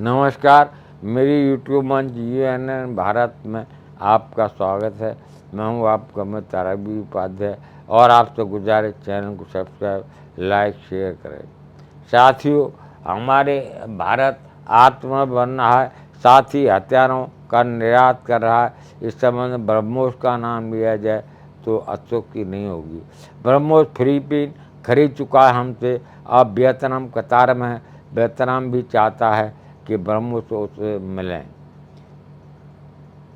नमस्कार, मेरी यूट्यूब मंच यूएनएन भारत में आपका स्वागत है। मैं हूं आपका मित्र ताराबी उपाध्याय और आपसे गुजारिश चैनल को सब्सक्राइब, लाइक, शेयर करें। साथियों, हमारे भारत आत्मनिर्भर बन रहा है, साथ ही हथियारों का निर्यात कर रहा है। इस संबंध में ब्रह्मोस का नाम लिया जाए तो अत्युक्ति नहीं होगी। ब्रह्मोस फिलीपीन खरीद चुका है हमसे, अब वियतनाम कतार में है। वियतनाम भी चाहता है कि ब्रह्मोस उसे मिलें।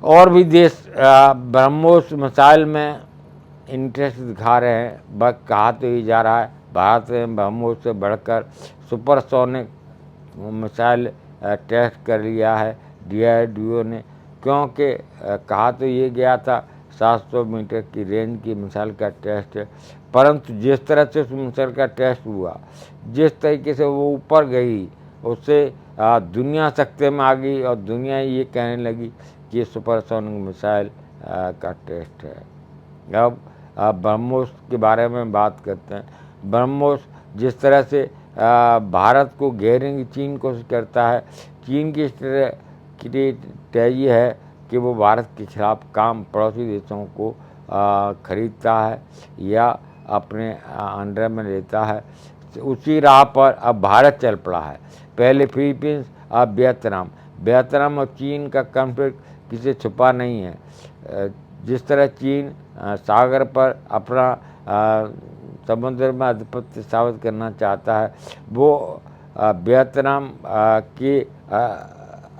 और भी देश ब्रह्मोस मिसाइल में इंटरेस्ट दिखा रहे हैं। बस कहा तो ही जा रहा है, भारत ने ब्रह्मोस से बढ़कर सुपरसोनिक मिसाइल टेस्ट कर लिया है DRDO ने, क्योंकि कहा तो ये गया था 700 मीटर की रेंज की मिसाइल का टेस्ट है, परंतु जिस तरह से उस मिसाइल का टेस्ट हुआ, जिस तरीके से वो ऊपर गई, उससे दुनिया सकते में आ गई और दुनिया ये कहने लगी कि ये सुपरसोनिक मिसाइल का टेस्ट है। अब ब्रह्मोस के बारे में बात करते हैं। ब्रह्मोस जिस तरह से भारत को घेरने की चीन कोशिश करता है, चीन की स्ट्रेटजी है कि वो भारत के खिलाफ काम पड़ोसी देशों को खरीदता है या अपने अंडर में लेता है। उसी राह पर अब भारत चल पड़ा है। पहले फिलीपींस, अब वियतनाम। वियतनाम और चीन का कॉन्फ्लिक्ट किसी छुपा नहीं है। जिस तरह चीन सागर पर अपना समुद्र में आधिपत्य साबित करना चाहता है, वो वियतनाम के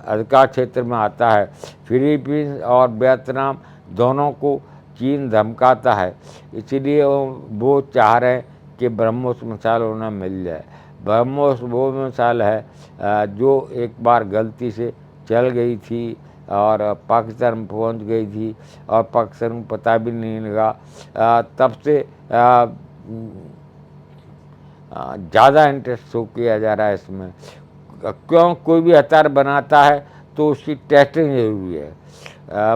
अधिकार क्षेत्र में आता है। फिलीपींस और वियतनाम दोनों को चीन धमकाता है, इसीलिए वो चाह रहे हैं कि ब्रह्मोस मिसाइल उन्हें मिल जाए। ब्रह्मोस वो मिसाइल है जो एक बार गलती से चल गई थी और पाकिस्तान में पहुंच गई थी और पाकिस्तान को पता भी नहीं लगा। तब से ज़्यादा इंटरेस्ट शो किया जा रहा है इसमें। क्यों कोई भी हथियार बनाता है तो उसकी टेस्टिंग जरूरी है।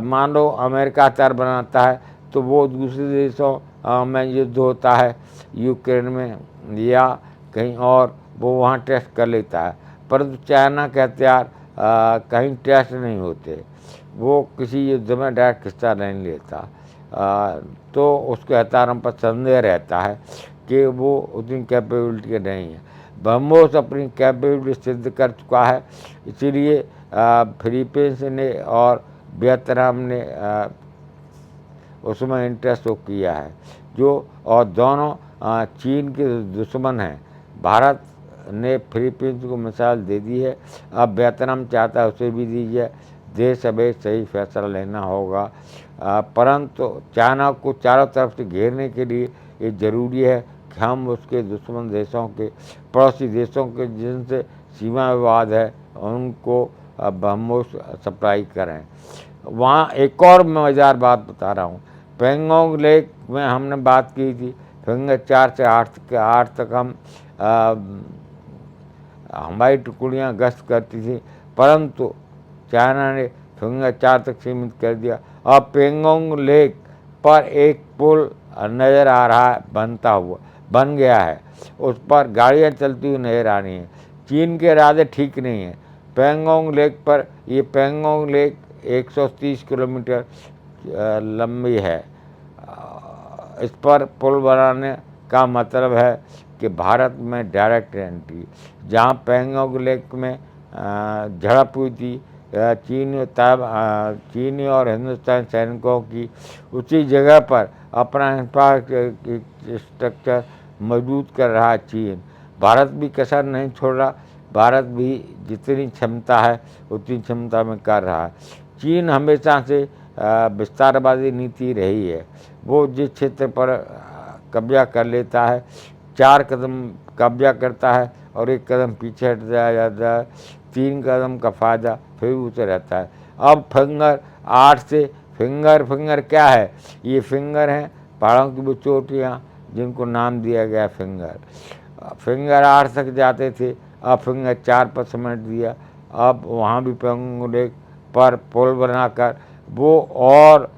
मान लो अमेरिका हथियार बनाता है तो वो दूसरे देशों में युद्ध होता है, यूक्रेन में या कहीं और, वो वहाँ टेस्ट कर लेता है। परंतु चाइना के हथियार कहीं टेस्ट नहीं होते, वो किसी युद्ध में डायरेक्ट हिस्सा नहीं लेता। तो उसके हथियारों पर संदेह रहता है कि वो उतनी कैपेबिलिटी नहीं है। ब्रह्मोस अपनी कैपेबिलिटी सिद्ध कर चुका है, इसीलिए फिलीपींस ने और वियतनाम ने उसमें इंटरेस्ट शो किया है। जो और दोनों चीन के दुश्मन हैं। भारत ने फिलीपींस को मिसाइल दे दी है, अब वियतनाम चाहता है उसे भी दीजिए। देश अब सही फैसला लेना होगा। परंतु चाइना को चारों तरफ से घेरने के लिए ये ज़रूरी है कि हम उसके दुश्मन देशों के, पड़ोसी देशों के जिनसे सीमा विवाद है, उनको ब्रह्मोस सप्लाई करें। वहाँ एक और मज़ेदार बात बता रहा हूँ। पेंगोंग लेक में हमने बात की थी, फिंगर 4 से 8 तक हम हमारी टुकड़ियाँ गश्त करती थी, परंतु चाइना ने फिंगर 4 तक सीमित कर दिया। अब पेंगोंग लेक पर एक पुल नज़र आ रहा है, बन गया है। उस पर गाड़ियाँ चलती हुई नज़र आ रही हैं। चीन के इरादे ठीक नहीं है। पेंगोंग लेक पर, ये पेंगोंग लेक 130 किलोमीटर लंबी है। इस पर पुल बनाने का मतलब है कि भारत में डायरेक्ट एंट्री। जहाँ पेंगोंग लेक में झड़प हुई थी चीनी और हिंदुस्तानी सैनिकों की, उसी जगह पर अपना इंफ्रास्ट्रक्चर मजबूत कर रहा है चीन। भारत भी कसर नहीं छोड़ रहा। भारत भी जितनी क्षमता है उतनी क्षमता में कर रहा है। चीन हमेशा से विस्तारवादी नीति रही है। वो जिस क्षेत्र पर कब्जा कर लेता है, 4 कदम कब्जा करता है और 1 कदम पीछे हट जाता है। 3 कदम का फायदा फिर उसे रहता है। अब फिंगर 8 से फिंगर क्या है? ये फिंगर हैं पहाड़ों की वो चोटियाँ, जिनको नाम दिया गया फिंगर 8 तक जाते थे, अब फिंगर 4 पर समेट दिया। अब वहाँ भी पेंगोंग लेक पर पुल बनाकर वो और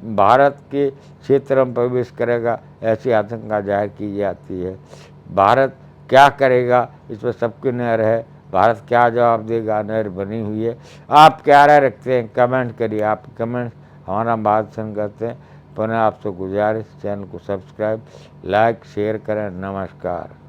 भारत के क्षेत्र में प्रवेश करेगा, ऐसी आशंका जाहिर की जाती है। भारत क्या करेगा इस पर सबकी नज़र है भारत क्या जवाब देगा, नहर बनी हुई है। आप क्या राय रखते हैं, कमेंट करिए। आप कमेंट हमारा मार्गदर्शन करते हैं। पुनः आपसे गुजारिश, चैनल को सब्सक्राइब, लाइक, शेयर करें। नमस्कार।